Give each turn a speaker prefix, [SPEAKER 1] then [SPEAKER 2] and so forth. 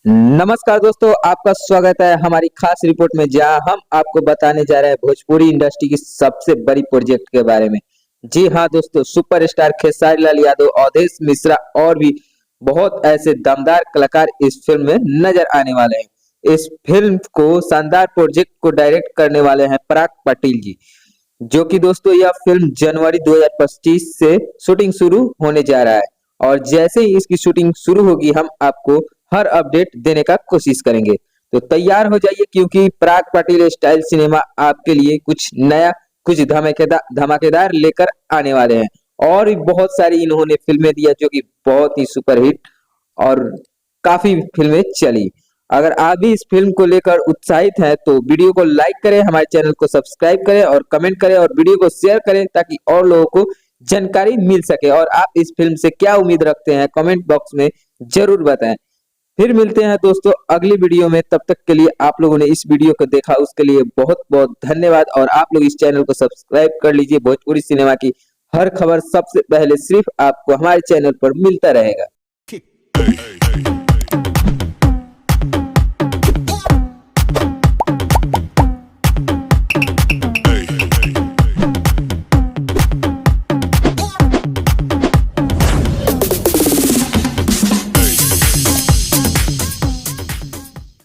[SPEAKER 1] नमस्कार दोस्तों, आपका स्वागत है हमारी खास रिपोर्ट में, जहां हम आपको बताने जा रहे हैं भोजपुरी इंडस्ट्री की सबसे बड़ी प्रोजेक्ट के बारे में। जी हां दोस्तों, सुपरस्टार खेसारी लाल यादव, अवधेश मिश्रा और भी बहुत ऐसे दमदार कलाकार इस फिल्म में नजर आने वाले हैं। इस फिल्म को शानदार प्रोजेक्ट को डायरेक्ट करने वाले हैं पराग पाटिल जी, जो कि दोस्तों यह फिल्म जनवरी 2025 से शूटिंग शुरू होने जा रहा है। और जैसे ही इसकी शूटिंग शुरू होगी, हम आपको हर अपडेट देने का कोशिश करेंगे। तो तैयार हो जाइए, क्योंकि पराग पाटिल स्टाइल सिनेमा आपके लिए कुछ नया, कुछ धमाकेदार धमाकेदार लेकर आने वाले हैं। और भी बहुत सारी इन्होंने फिल्में दिया जो कि बहुत ही सुपरहिट और काफी फिल्में चली। अगर आप भी इस फिल्म को लेकर उत्साहित हैं तो वीडियो को लाइक करें, हमारे चैनल को सब्सक्राइब करें और कमेंट करें और वीडियो को शेयर करें, ताकि और लोगों को जानकारी मिल सके। और आप इस फिल्म से क्या उम्मीद रखते हैं, कमेंट बॉक्स में जरूर बताएं। फिर मिलते हैं दोस्तों अगली वीडियो में। तब तक के लिए आप लोगों ने इस वीडियो को देखा, उसके लिए बहुत बहुत धन्यवाद। और आप लोग इस चैनल को सब्सक्राइब कर लीजिए। भोजपुरी सिनेमा की हर खबर सबसे पहले सिर्फ आपको हमारे चैनल पर मिलता रहेगा।